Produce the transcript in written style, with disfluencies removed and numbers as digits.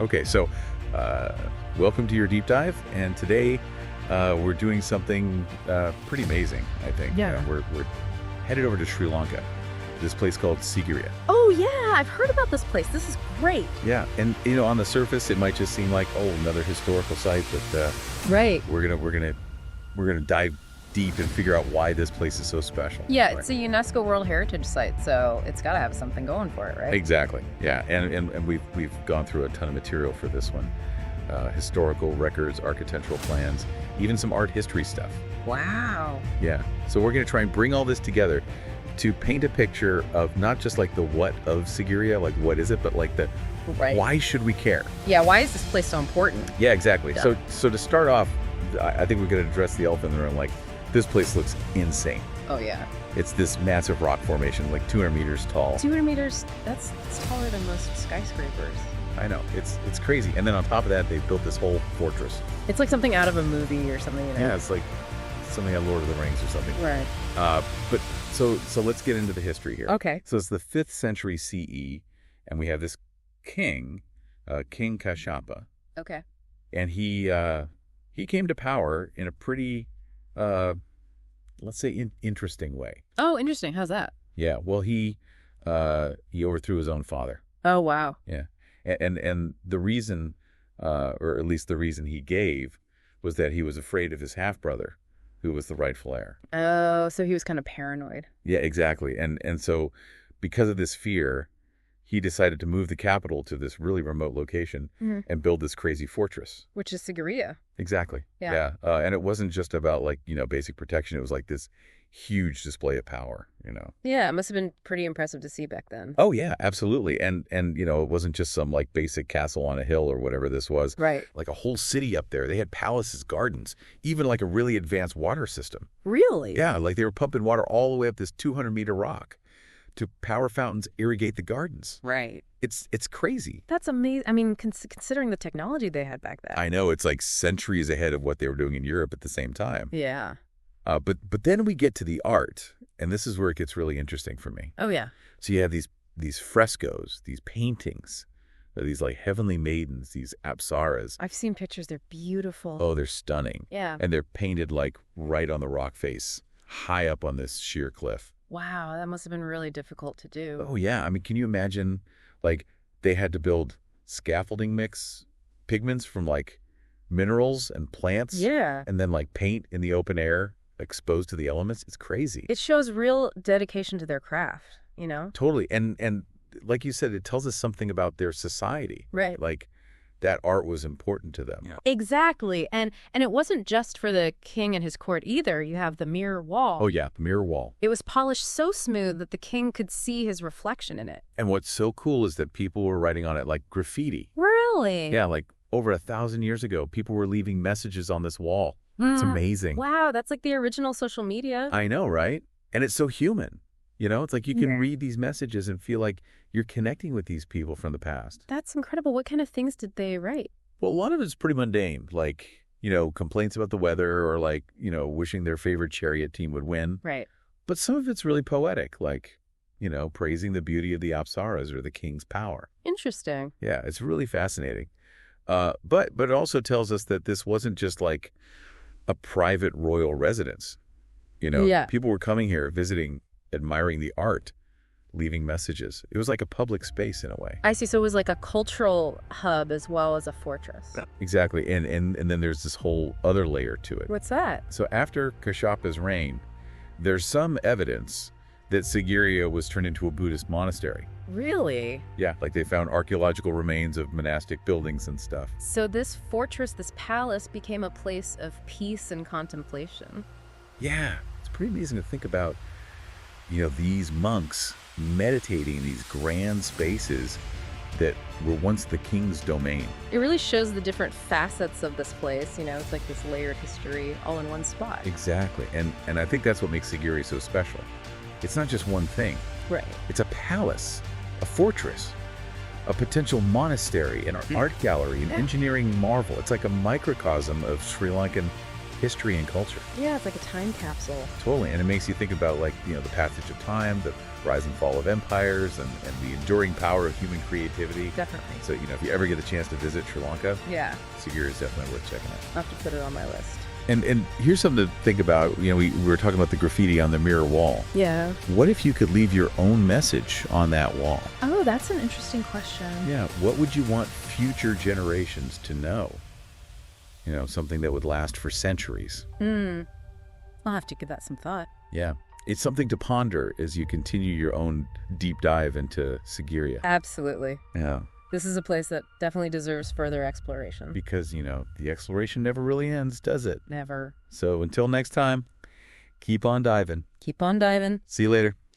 Okay, so welcome to your deep dive, and today we're doing something pretty amazing, I think. Yeah. We're headed over to Sri Lanka, this place called Sigiriya. Oh, yeah, I've heard about this place. This is great. Yeah, and on the surface it might just seem like, oh, another historical site, but Right. we're gonna dive deep and figure out why this place is so special. Yeah, Right. it's a UNESCO World Heritage Site, so it's got to have something going for it, right? Exactly. Yeah, and we've gone through a ton of material for this one. Historical records, architectural plans, even some art history stuff. Wow. Yeah. So we're going to try and bring all this together to paint a picture of not just like the what of Sigiriya, like what is it, but like the Right. why should we care? Yeah, why is this place so important? Yeah, exactly. Yeah. So to start off, I think we're going to address the elephant in the room. Like, this place looks insane. Oh, yeah. It's this massive rock formation, like 200 meters tall. 200 meters, that's taller than most skyscrapers. I know, it's crazy. And then on top of that, they built this whole fortress. It's like something out of a movie or something, you know? Yeah, it's like something out of Lord of the Rings or something. Right. But so let's get into the history here. Okay. So it's the 5th century CE, and we have this king, King Kashyapa, Okay. and he came to power in a pretty, let's say, interesting way. Oh, interesting. How's that? Yeah. Well, he overthrew his own father. Oh, wow. Yeah, and the reason, or at least the reason he gave, was that he was afraid of his half brother, who was the rightful heir. Oh, so he was kind of paranoid. Yeah, exactly. And so because of this fear, he decided to move the capital to this really remote location and build this crazy fortress. Which is Sigiriya. Exactly. Yeah. And it wasn't just about like, basic protection. It was like this huge display of power, Yeah, it must have been pretty impressive to see back then. Oh, yeah, absolutely. And it wasn't just some like basic castle on a hill or whatever this was. Right. Like a whole city up there. They had palaces, gardens, even like a really advanced water system. Really? Yeah, like they were pumping water all the way up this 200-meter rock to power fountains irrigate the gardens. Right. It's crazy. That's amazing. I mean, considering the technology they had back then. I know, it's like centuries ahead of what they were doing in Europe at the same time. Yeah. But then we get to the art, and this is where it gets really interesting for me. Oh, yeah. So you have these frescoes, these paintings, these like heavenly maidens, these apsaras. I've seen pictures. They're beautiful. Oh, they're stunning. Yeah. And they're painted like right on the rock face, high up on this sheer cliff. Wow, that must have been really difficult to do. Oh, yeah. I mean, can you imagine, like, they had to build scaffolding mix pigments from like minerals and plants. Yeah. And then like paint in the open air, exposed to the elements. It's crazy. It shows real dedication to their craft, Totally. And like you said, it tells us something about their society. Right. Like that art was important to them. Exactly. And it wasn't just for the king and his court either. You have the mirror wall. Oh, yeah. The mirror wall. It was polished so smooth that the king could see his reflection in it. And what's so cool is that people were writing on it like graffiti. Really? Yeah. Like over 1,000 years ago, people were leaving messages on this wall. It's amazing. Wow. That's like the original social media. I know, right? And it's so human. It's like you can Yeah. read these messages and feel like you're connecting with these people from the past. That's incredible. What kind of things did they write? Well, a lot of it's pretty mundane, like, complaints about the weather or like, wishing their favorite chariot team would win. Right. But some of it's really poetic, like, praising the beauty of the apsaras or the king's power. Interesting. Yeah, it's really fascinating. But it also tells us that this wasn't just like a private royal residence. Yeah. People were coming here, visiting, admiring the art, leaving messages. It was like a public space in a way. I see. So it was like a cultural hub as well as a fortress. Exactly. And then there's this whole other layer to it. What's that? So after Kashyapa's reign, there's some evidence that Sigiriya was turned into a Buddhist monastery. Really? Yeah, like they found archaeological remains of monastic buildings and stuff. So this fortress, this palace, became a place of peace and contemplation. Yeah, it's pretty amazing to think about, these monks meditating in these grand spaces that were once the king's domain. It really shows the different facets of this place. It's like this layered history all in one spot. Exactly. And I think that's what makes Sigiriya so special. It's not just one thing. Right. It's a palace, a fortress, a potential monastery, an art gallery, an engineering marvel. It's like a microcosm of Sri Lankan history and culture. Yeah, it's like a time capsule. Totally. And it makes you think about, like, the passage of time, the rise and fall of empires, and the enduring power of human creativity. Definitely. So, if you ever get a chance to visit Sri Lanka, Yeah, Sigiriya is definitely worth checking out. I'll have to put it on my list. And here's something to think about. We were talking about the graffiti on the mirror wall. Yeah. What if you could leave your own message on that wall? Oh, that's an interesting question. Yeah. What would you want future generations to know? Something that would last for centuries. I'll have to give that some thought. Yeah. It's something to ponder as you continue your own deep dive into Sigiriya. Absolutely. Yeah. This is a place that definitely deserves further exploration. Because, the exploration never really ends, does it? Never. So until next time, keep on diving. Keep on diving. See you later.